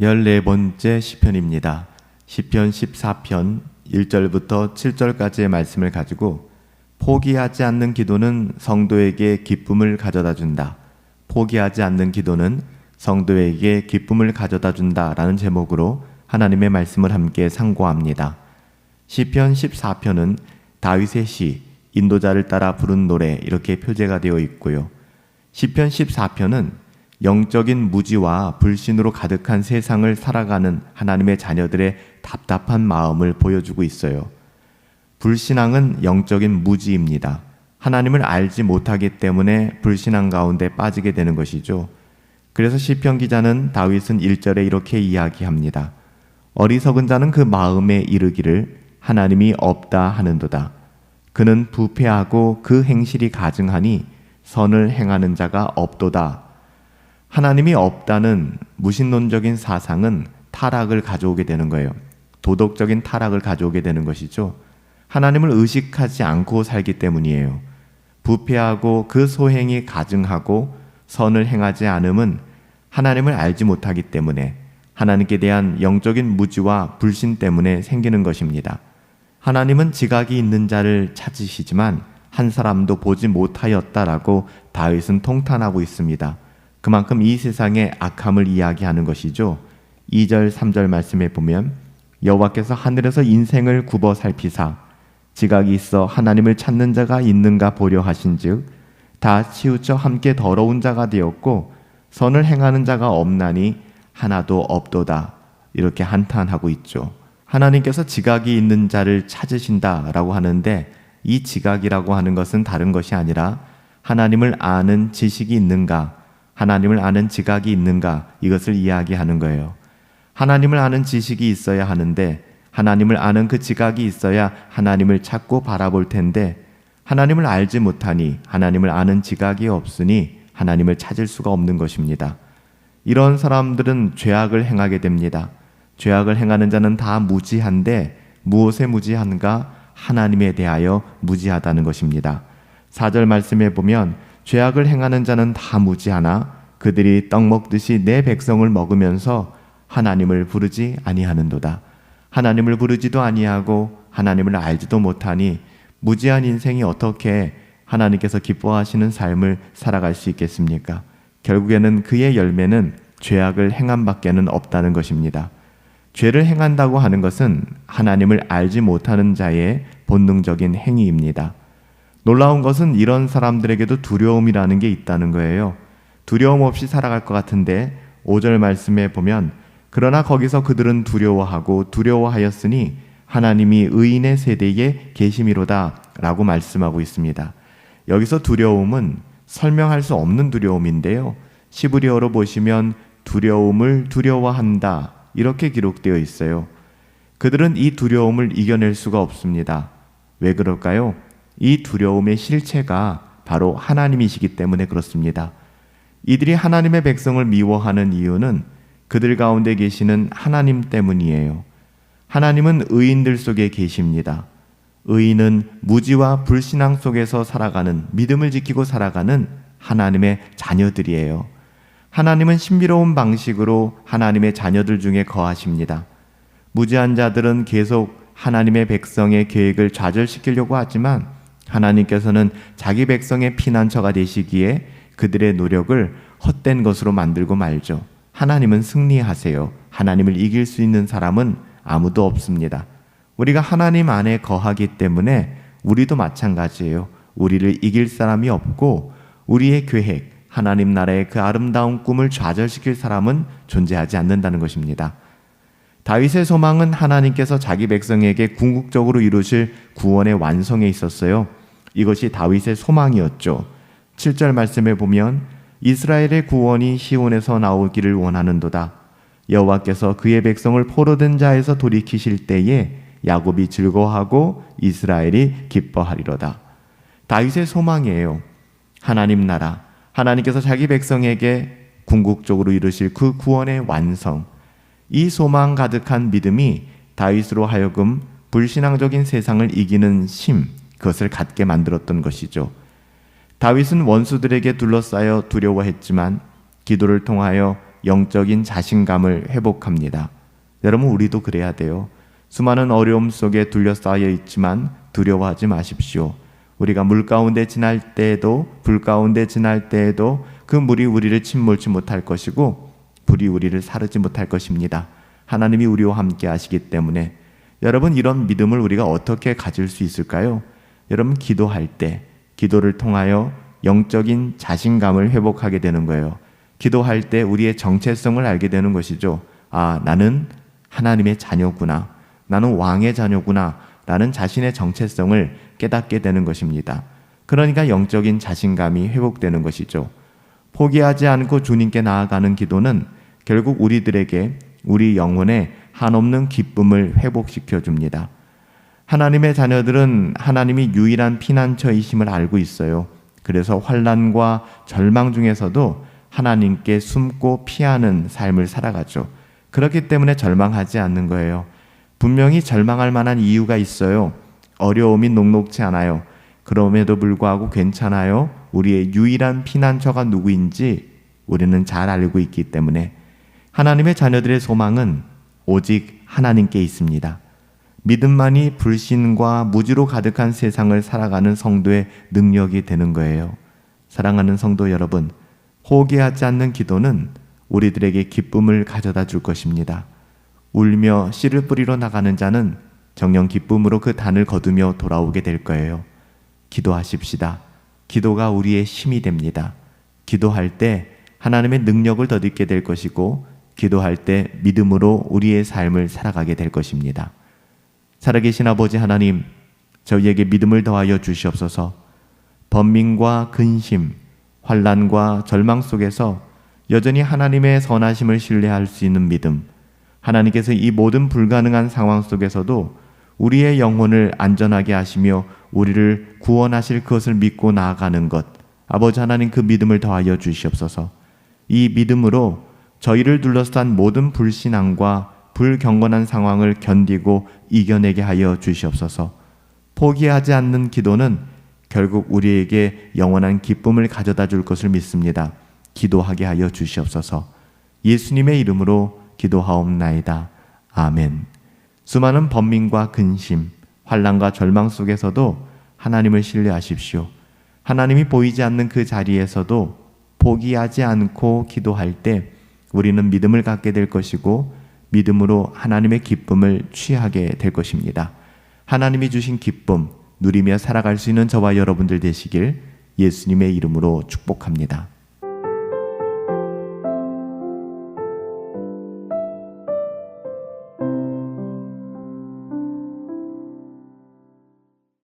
14번째 시편입니다. 시편 14편 1절부터 7절까지의 말씀을 가지고 포기하지 않는 기도는 성도에게 기쁨을 가져다 준다. 포기하지 않는 기도는 성도에게 기쁨을 가져다 준다 라는 제목으로 하나님의 말씀을 함께 상고합니다. 시편 14편은 다윗의 시, 인도자를 따라 부른 노래 이렇게 표제가 되어 있고요. 시편 14편은 영적인 무지와 불신으로 가득한 세상을 살아가는 하나님의 자녀들의 답답한 마음을 보여주고 있어요. 불신앙은 영적인 무지입니다. 하나님을 알지 못하기 때문에 불신앙 가운데 빠지게 되는 것이죠. 그래서 시편 기자는 다윗은 1절에 이렇게 이야기합니다. 어리석은 자는 그 마음에 이르기를 하나님이 없다 하는도다. 그는 부패하고 그 행실이 가증하니 선을 행하는 자가 없도다. 하나님이 없다는 무신론적인 사상은 타락을 가져오게 되는 거예요. 도덕적인 타락을 가져오게 되는 것이죠. 하나님을 의식하지 않고 살기 때문이에요. 부패하고 그 소행이 가증하고 선을 행하지 않음은 하나님을 알지 못하기 때문에 하나님께 대한 영적인 무지와 불신 때문에 생기는 것입니다. 하나님은 지각이 있는 자를 찾으시지만 한 사람도 보지 못하였다라고 다윗은 통탄하고 있습니다. 그만큼 이 세상의 악함을 이야기하는 것이죠. 2절 3절 말씀에 보면 여호와께서 하늘에서 인생을 굽어 살피사 지각이 있어 하나님을 찾는 자가 있는가 보려 하신즉 다 치우쳐 함께 더러운 자가 되었고 선을 행하는 자가 없나니 하나도 없도다. 이렇게 한탄하고 있죠. 하나님께서 지각이 있는 자를 찾으신다라고 하는데 이 지각이라고 하는 것은 다른 것이 아니라 하나님을 아는 지식이 있는가, 하나님을 아는 지각이 있는가 이것을 이야기하는 거예요. 하나님을 아는 지식이 있어야 하는데 하나님을 아는 그 지각이 있어야 하나님을 찾고 바라볼 텐데 하나님을 알지 못하니 하나님을 아는 지각이 없으니 하나님을 찾을 수가 없는 것입니다. 이런 사람들은 죄악을 행하게 됩니다. 죄악을 행하는 자는 다 무지한데 무엇에 무지한가? 하나님에 대하여 무지하다는 것입니다. 4절 말씀에 보면 죄악을 행하는 자는 다 무지하나 그들이 떡 먹듯이 내 백성을 먹으면서 하나님을 부르지 아니하는도다. 하나님을 부르지도 아니하고 하나님을 알지도 못하니 무지한 인생이 어떻게 하나님께서 기뻐하시는 삶을 살아갈 수 있겠습니까? 결국에는 그의 열매는 죄악을 행함밖에는 없다는 것입니다. 죄를 행한다고 하는 것은 하나님을 알지 못하는 자의 본능적인 행위입니다. 놀라운 것은 이런 사람들에게도 두려움이라는 게 있다는 거예요. 두려움 없이 살아갈 것 같은데 5절 말씀에 보면 그러나 거기서 그들은 두려워하고 두려워하였으니 하나님이 의인의 세대에 계심이로다 라고 말씀하고 있습니다. 여기서 두려움은 설명할 수 없는 두려움인데요. 시브리어로 보시면 두려움을 두려워한다 이렇게 기록되어 있어요. 그들은 이 두려움을 이겨낼 수가 없습니다. 왜 그럴까요? 이 두려움의 실체가 바로 하나님이시기 때문에 그렇습니다. 이들이 하나님의 백성을 미워하는 이유는 그들 가운데 계시는 하나님 때문이에요. 하나님은 의인들 속에 계십니다. 의인은 무지와 불신앙 속에서 살아가는, 믿음을 지키고 살아가는 하나님의 자녀들이에요. 하나님은 신비로운 방식으로 하나님의 자녀들 중에 거하십니다. 무지한 자들은 계속 하나님의 백성의 계획을 좌절시키려고 하지만 하나님께서는 자기 백성의 피난처가 되시기에 그들의 노력을 헛된 것으로 만들고 말죠. 하나님은 승리하세요. 하나님을 이길 수 있는 사람은 아무도 없습니다. 우리가 하나님 안에 거하기 때문에 우리도 마찬가지예요. 우리를 이길 사람이 없고 우리의 계획, 하나님 나라의 그 아름다운 꿈을 좌절시킬 사람은 존재하지 않는다는 것입니다. 다윗의 소망은 하나님께서 자기 백성에게 궁극적으로 이루실 구원의 완성에 있었어요. 이것이 다윗의 소망이었죠. 7절 말씀에 보면 이스라엘의 구원이 시온에서 나오기를 원하는도다. 여호와께서 그의 백성을 포로된 자에서 돌이키실 때에 야곱이 즐거워하고 이스라엘이 기뻐하리로다. 다윗의 소망이에요. 하나님 나라, 하나님께서 자기 백성에게 궁극적으로 이루실 그 구원의 완성, 이 소망 가득한 믿음이 다윗으로 하여금 불신앙적인 세상을 이기는 힘, 그것을 갖게 만들었던 것이죠. 다윗은 원수들에게 둘러싸여 두려워했지만 기도를 통하여 영적인 자신감을 회복합니다. 여러분, 우리도 그래야 돼요. 수많은 어려움 속에 둘러싸여 있지만 두려워하지 마십시오. 우리가 물 가운데 지날 때에도 불 가운데 지날 때에도 그 물이 우리를 침몰치 못할 것이고 불이 우리를 사르지 못할 것입니다. 하나님이 우리와 함께 하시기 때문에 여러분, 이런 믿음을 우리가 어떻게 가질 수 있을까요? 여러분, 기도할 때 기도를 통하여 영적인 자신감을 회복하게 되는 거예요. 기도할 때 우리의 정체성을 알게 되는 것이죠. 아, 나는 하나님의 자녀구나. 나는 왕의 자녀구나. 라는 자신의 정체성을 깨닫게 되는 것입니다. 그러니까 영적인 자신감이 회복되는 것이죠. 포기하지 않고 주님께 나아가는 기도는 결국 우리들에게 우리 영혼에 한없는 기쁨을 회복시켜 줍니다. 하나님의 자녀들은 하나님이 유일한 피난처이심을 알고 있어요. 그래서 환난과 절망 중에서도 하나님께 숨고 피하는 삶을 살아가죠. 그렇기 때문에 절망하지 않는 거예요. 분명히 절망할 만한 이유가 있어요. 어려움이 녹록지 않아요. 그럼에도 불구하고 괜찮아요. 우리의 유일한 피난처가 누구인지 우리는 잘 알고 있기 때문에 하나님의 자녀들의 소망은 오직 하나님께 있습니다. 믿음만이 불신과 무지로 가득한 세상을 살아가는 성도의 능력이 되는 거예요. 사랑하는 성도 여러분, 포기하지 않는 기도는 우리들에게 기쁨을 가져다 줄 것입니다. 울며 씨를 뿌리러 나가는 자는 정녕 기쁨으로 그 단을 거두며 돌아오게 될 거예요. 기도하십시다. 기도가 우리의 힘이 됩니다. 기도할 때 하나님의 능력을 덧입게 될 것이고 기도할 때 믿음으로 우리의 삶을 살아가게 될 것입니다. 살아계신 아버지 하나님, 저희에게 믿음을 더하여 주시옵소서. 번민과 근심, 환난과 절망 속에서 여전히 하나님의 선하심을 신뢰할 수 있는 믿음, 하나님께서 이 모든 불가능한 상황 속에서도 우리의 영혼을 안전하게 하시며 우리를 구원하실 것을 믿고 나아가는 것, 아버지 하나님, 그 믿음을 더하여 주시옵소서. 이 믿음으로 저희를 둘러싼 모든 불신앙과 불경건한 상황을 견디고 이겨내게 하여 주시옵소서. 포기하지 않는 기도는 결국 우리에게 영원한 기쁨을 가져다 줄 것을 믿습니다. 기도하게 하여 주시옵소서. 예수님의 이름으로 기도하옵나이다. 아멘. 수많은 번민과 근심, 환난과 절망 속에서도 하나님을 신뢰하십시오. 하나님이 보이지 않는 그 자리에서도 포기하지 않고 기도할 때 우리는 믿음을 갖게 될 것이고 믿음으로 하나님의 기쁨을 취하게 될 것입니다. 하나님이 주신 기쁨 누리며 살아갈 수 있는 저와 여러분들 되시길 예수님의 이름으로 축복합니다.